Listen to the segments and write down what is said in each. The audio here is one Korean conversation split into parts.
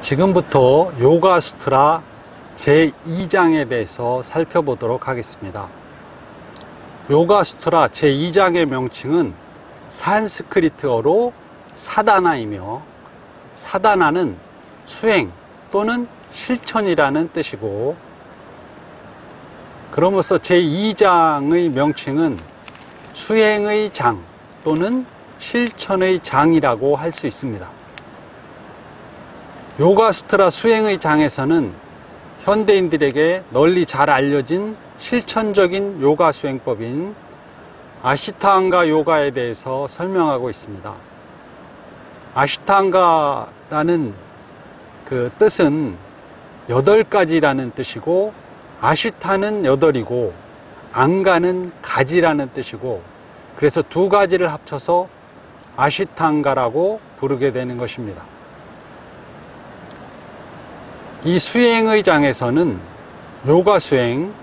지금부터 요가수트라 제2장에 대해서 살펴보도록 하겠습니다. 요가수트라 제2장의 명칭은 산스크리트어로 사다나이며, 사다나는 수행 또는 실천이라는 뜻이고, 그러면서 제2장의 명칭은 수행의 장 또는 실천의 장이라고 할 수 있습니다. 요가수트라 수행의 장에서는 현대인들에게 널리 잘 알려진 실천적인 요가 수행법인 아시타anga 요가에 대해서 설명하고 있습니다. 아시타anga라는 그 뜻은 8가지라는 뜻이고, 아시타는 8이고 앙가는 가지라는 뜻이고, 그래서 두 가지를 합쳐서 아시타anga라고 부르게 되는 것입니다. 이 수행의 장에서는 요가 수행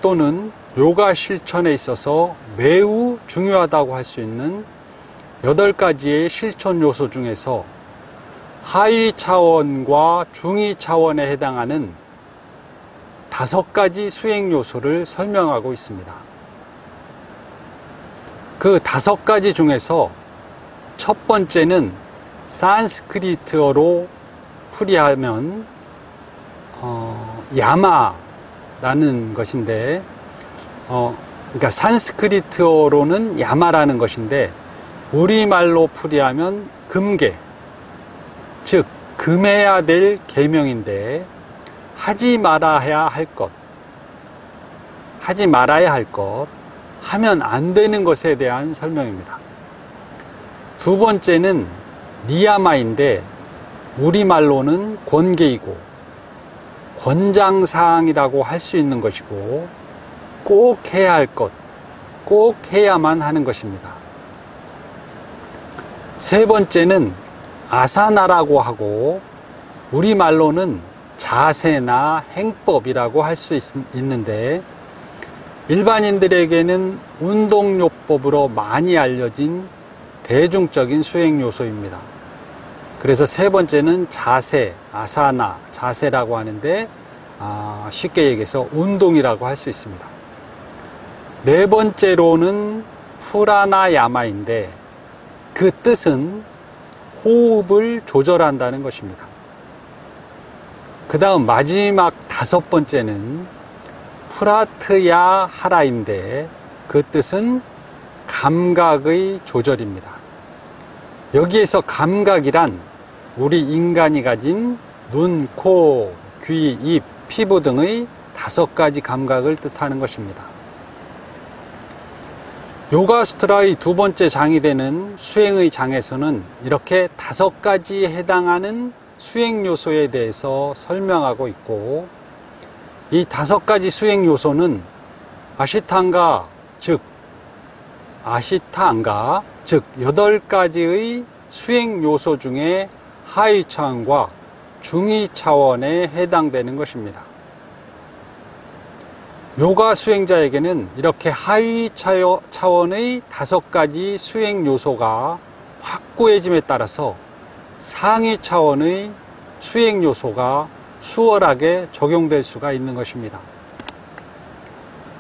또는 요가 실천에 있어서 매우 중요하다고 할 수 있는 8가지의 실천 요소 중에서 하위 차원과 중위 차원에 해당하는 5가지 수행 요소를 설명하고 있습니다. 그 5가지 중에서 첫 번째는 산스크리트어로 풀이하면 야마라는 것인데, 그러니까 산스크리트어로는 야마라는 것인데, 우리말로 풀이하면 금계, 즉 금해야 될 계명인데, 하지 말아야 할 것, 하지 말아야 할 것, 하면 안 되는 것에 대한 설명입니다. 두 번째는 니야마인데, 우리말로는 권계이고 권장사항이라고 할 수 있는 것이고, 꼭 해야 할 것, 꼭 해야만 하는 것입니다. 세 번째는 아사나라고 하고, 우리말로는 자세나 행법이라고 할 수 있는데, 일반인들에게는 운동요법으로 많이 알려진 대중적인 수행 요소입니다. 그래서 세 번째는 자세, 아사나, 자세라고 하는데, 쉽게 얘기해서 운동이라고 할 수 있습니다. 네 번째로는 프라나야마인데, 그 뜻은 호흡을 조절한다는 것입니다. 그 다음 마지막 5번째는 프라트야하라인데, 그 뜻은 감각의 조절입니다. 여기에서 감각이란 우리 인간이 가진 눈, 코, 귀, 입, 피부 등의 5가지 감각을 뜻하는 것입니다. 요가수트라의 두 번째 장이 되는 수행의 장에서는 이렇게 5가지에 해당하는 수행 요소에 대해서 설명하고 있고, 이 5가지 수행 요소는 아시타anga, 즉 8가지의 수행 요소 중에 하위 차원과 중위 차원에 해당되는 것입니다. 요가 수행자에게는 이렇게 하위 차원의 5가지 수행 요소가 확고해짐에 따라서 상위 차원의 수행 요소가 수월하게 적용될 수가 있는 것입니다.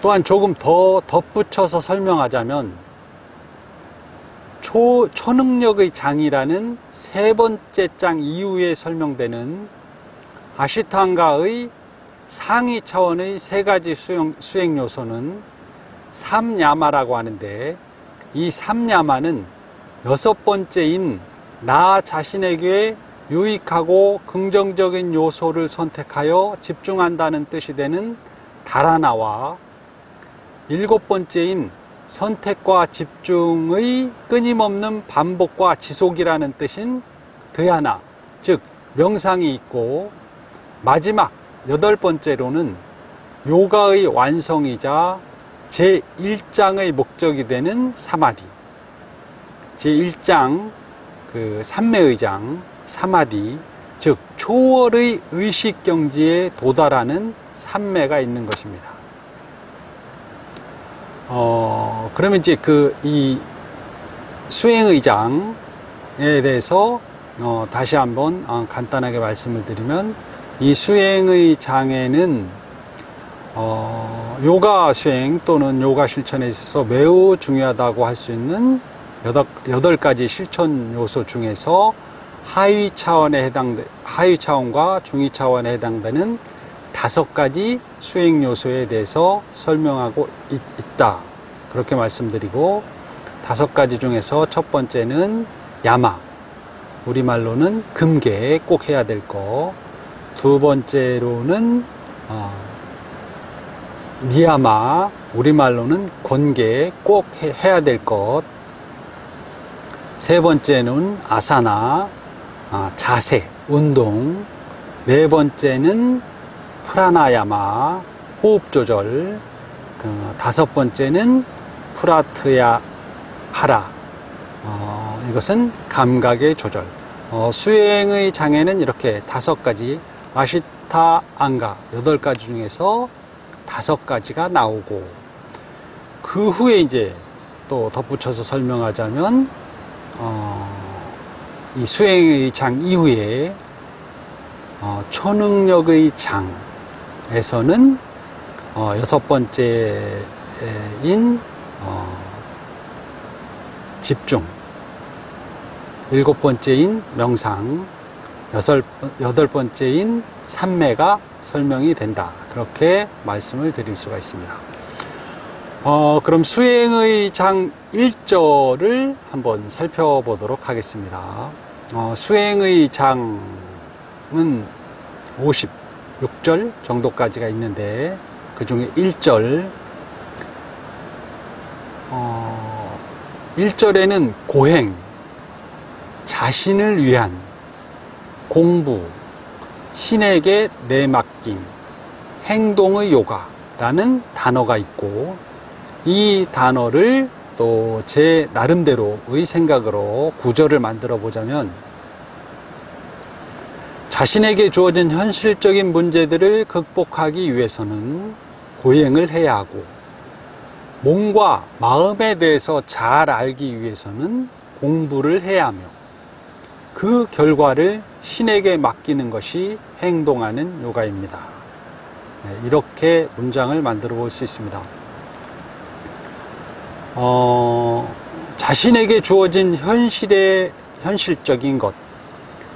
또한 조금 더 덧붙여서 설명하자면, 초능력의 장이라는 세 번째 장 이후에 설명되는 아시타anga의 상위 차원의 3가지 수행 요소는 삼야마라고 하는데, 이 삼야마는 6번째인 나 자신에게 유익하고 긍정적인 요소를 선택하여 집중한다는 뜻이 되는 다라나와 7번째인 선택과 집중의 끊임없는 반복과 지속이라는 뜻인 드야나, 즉 명상이 있고, 마지막 8번째로는 요가의 완성이자 제1장의 목적이 되는 사마디, 제1장 그 삼매의 장 사마디, 즉 초월의 의식경지에 도달하는 삼매가 있는 것입니다. 그러면 이제 이 수행의 장에 대해서 다시 한번 간단하게 말씀을 드리면, 이 수행의 장애는 요가 수행 또는 요가 실천에 있어서 매우 중요하다고 할 수 있는 8가지 실천 요소 중에서 하위 차원과 중위 차원에 해당되는 5가지 수행 요소에 대해서 설명하고 있다. 그렇게 말씀드리고, 5가지 중에서 첫 번째는 야마, 우리말로는 금계, 꼭 해야 될 거. 두 번째로는 니야마, 우리말로는 권계, 꼭 해야 될 것. 세 번째는 아사나, 자세, 운동. 네 번째는 프라나야마, 호흡 조절. 5번째는 프라트야 하라, 이것은 감각의 조절. 수행의 장애는 이렇게 5가지, 아시타 앙가 8가지 중에서 5가지가 나오고, 그 후에 이제 또 덧붙여서 설명하자면, 이 수행의 장 이후에 초능력의 장에서는 6번째인 집중, 7번째인 명상, 8번째인 삼매가 설명이 된다. 그렇게 말씀을 드릴 수가 있습니다. 그럼 수행의 장 1절을 한번 살펴보도록 하겠습니다. 수행의 장은 56절 정도까지가 있는데, 그 중에 1절, 1절에는 고행, 자신을 위한 공부, 신에게 내맡김, 행동의 요가라는 단어가 있고, 이 단어를 또 제 나름대로의 생각으로 구절을 만들어 보자면, 자신에게 주어진 현실적인 문제들을 극복하기 위해서는 고행을 해야 하고, 몸과 마음에 대해서 잘 알기 위해서는 공부를 해야 하며, 그 결과를 신에게 맡기는 것이 행동하는 요가입니다. 이렇게 문장을 만들어 볼 수 있습니다. 자신에게 주어진 현실적인 것,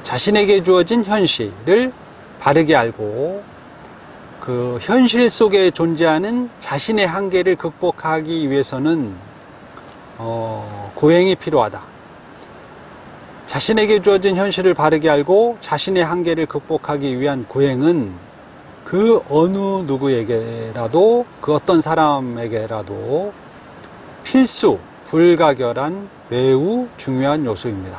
자신에게 주어진 현실을 바르게 알고, 그 현실 속에 존재하는 자신의 한계를 극복하기 위해서는 고행이 필요하다. 자신에게 주어진 현실을 바르게 알고 자신의 한계를 극복하기 위한 고행은 그 어느 누구에게라도, 그 어떤 사람에게라도 필수, 불가결한 매우 중요한 요소입니다.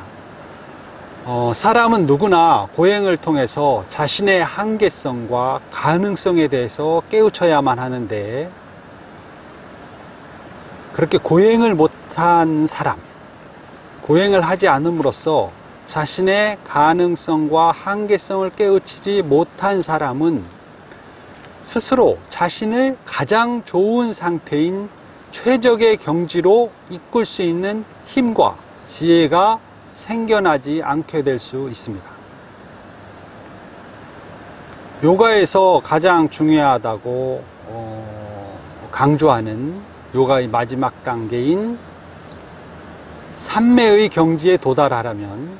사람은 누구나 고행을 통해서 자신의 한계성과 가능성에 대해서 깨우쳐야만 하는데, 그렇게 고행을 못한 사람, 고행을 하지 않음으로써 자신의 가능성과 한계성을 깨우치지 못한 사람은 스스로 자신을 가장 좋은 상태인 최적의 경지로 이끌 수 있는 힘과 지혜가 생겨나지 않게 될 수 있습니다. 요가에서 가장 중요하다고 강조하는 요가의 마지막 단계인 삼매의 경지에 도달하려면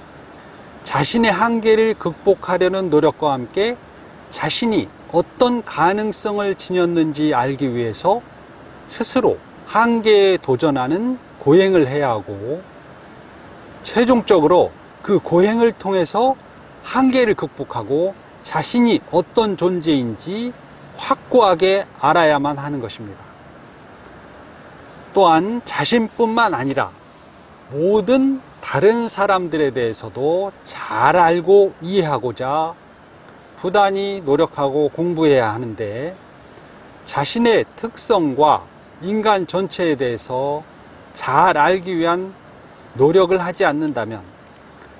자신의 한계를 극복하려는 노력과 함께 자신이 어떤 가능성을 지녔는지 알기 위해서 스스로 한계에 도전하는 고행을 해야 하고, 최종적으로 그 고행을 통해서 한계를 극복하고 자신이 어떤 존재인지 확고하게 알아야만 하는 것입니다. 또한 자신뿐만 아니라 모든 다른 사람들에 대해서도 잘 알고 이해하고자 부단히 노력하고 공부해야 하는데, 자신의 특성과 인간 전체에 대해서 잘 알기 위한 노력을 하지 않는다면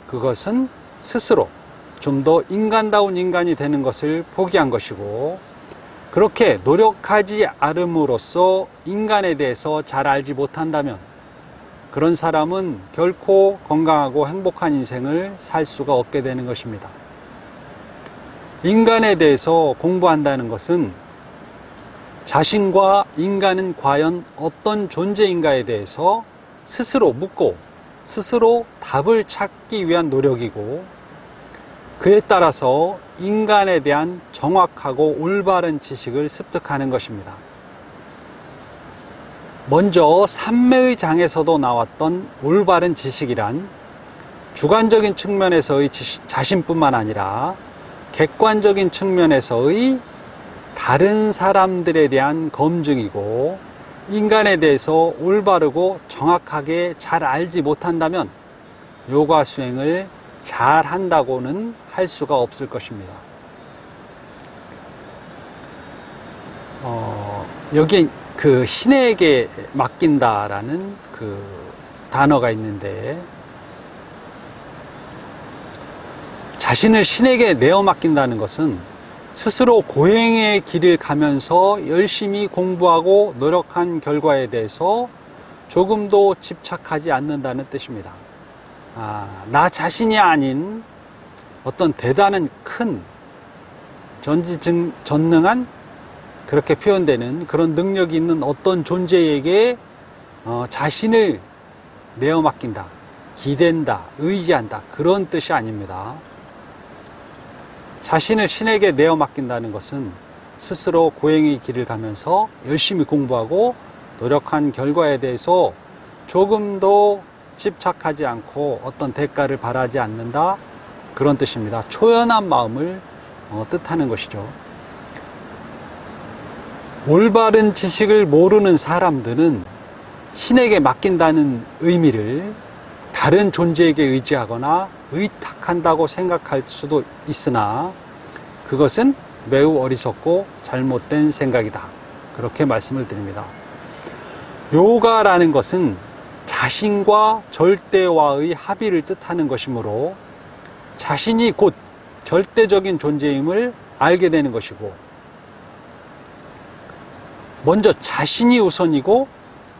그것은 스스로 좀 더 인간다운 인간이 되는 것을 포기한 것이고, 그렇게 노력하지 않음으로써 인간에 대해서 잘 알지 못한다면 그런 사람은 결코 건강하고 행복한 인생을 살 수가 없게 되는 것입니다. 인간에 대해서 공부한다는 것은 자신과 인간은 과연 어떤 존재인가에 대해서 스스로 묻고 스스로 답을 찾기 위한 노력이고, 그에 따라서 인간에 대한 정확하고 올바른 지식을 습득하는 것입니다. 먼저 삼매의 장에서도 나왔던 올바른 지식이란 주관적인 측면에서의 자신뿐만 아니라 객관적인 측면에서의 다른 사람들에 대한 검증이고, 인간에 대해서 올바르고 정확하게 잘 알지 못한다면 요가 수행을 잘 한다고는 할 수가 없을 것입니다. 여기 그 신에게 맡긴다라는 그 단어가 있는데, 자신을 신에게 내어 맡긴다는 것은 스스로 고행의 길을 가면서 열심히 공부하고 노력한 결과에 대해서 조금도 집착하지 않는다는 뜻입니다. 나 자신이 아닌 어떤 대단한 큰 전지전능한, 그렇게 표현되는 그런 능력이 있는 어떤 존재에게 자신을 내어 맡긴다, 기댄다, 의지한다, 그런 뜻이 아닙니다. 자신을 신에게 내어 맡긴다는 것은 스스로 고행의 길을 가면서 열심히 공부하고 노력한 결과에 대해서 조금도 집착하지 않고 어떤 대가를 바라지 않는다, 그런 뜻입니다. 초연한 마음을 뜻하는 것이죠. 올바른 지식을 모르는 사람들은 신에게 맡긴다는 의미를 다른 존재에게 의지하거나 의탁한다고 생각할 수도 있으나, 그것은 매우 어리석고 잘못된 생각이다, 그렇게 말씀을 드립니다. 요가라는 것은 자신과 절대와의 합의를 뜻하는 것이므로 자신이 곧 절대적인 존재임을 알게 되는 것이고, 먼저 자신이 우선이고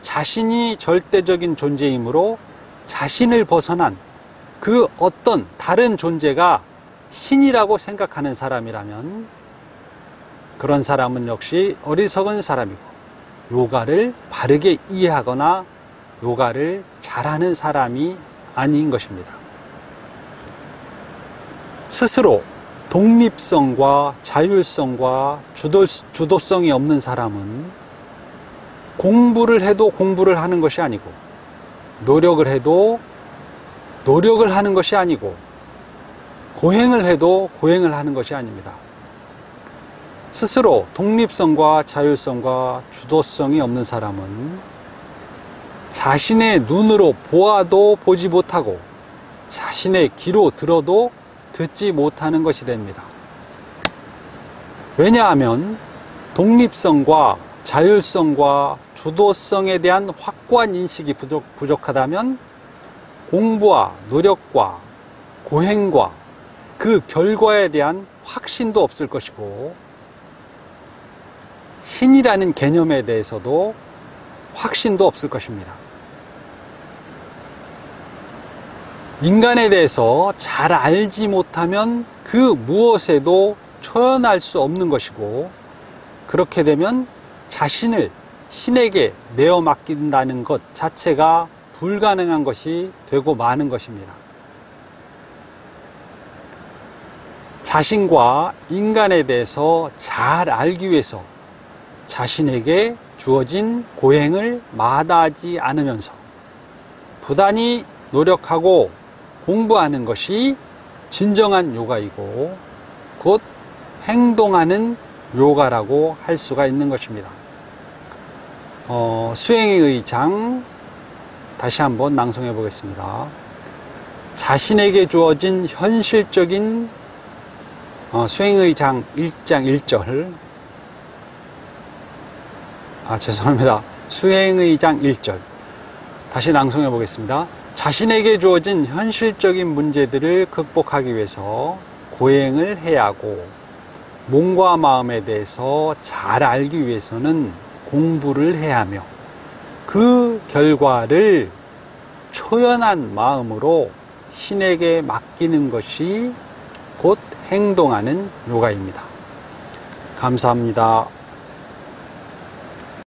자신이 절대적인 존재이므로 자신을 벗어난 그 어떤 다른 존재가 신이라고 생각하는 사람이라면 그런 사람은 역시 어리석은 사람이고, 요가를 바르게 이해하거나 요가를 잘하는 사람이 아닌 것입니다. 스스로 독립성과 자율성과 주도성이 없는 사람은 공부를 해도 공부를 하는 것이 아니고, 노력을 해도 노력을 하는 것이 아니고, 고행을 해도 고행을 하는 것이 아닙니다. 스스로 독립성과 자율성과 주도성이 없는 사람은 자신의 눈으로 보아도 보지 못하고 자신의 귀로 들어도 듣지 못하는 것이 됩니다. 왜냐하면 독립성과 자율성과 주도성에 대한 확고한 인식이 부족하다면 공부와 노력과 고행과 그 결과에 대한 확신도 없을 것이고, 신이라는 개념에 대해서도 확신도 없을 것입니다. 인간에 대해서 잘 알지 못하면 그 무엇에도 초연할 수 없는 것이고, 그렇게 되면 자신을 신에게 내어 맡긴다는 것 자체가 불가능한 것이 되고 마는 것입니다. 자신과 인간에 대해서 잘 알기 위해서 자신에게 주어진 고행을 마다하지 않으면서 부단히 노력하고 공부하는 것이 진정한 요가이고, 곧 행동하는 요가라고 할 수가 있는 것입니다. 수행의 장 다시 한번 낭송해 보겠습니다. 자신에게 주어진 현실적인 수행의 장 1장 1절, 죄송합니다. 수행의 장 1절 다시 낭송해 보겠습니다. 자신에게 주어진 현실적인 문제들을 극복하기 위해서 고행을 해야 하고, 몸과 마음에 대해서 잘 알기 위해서는 공부를 해야 하며, 그 결과를 초연한 마음으로 신에게 맡기는 것이 곧 행동하는 요가입니다. 감사합니다.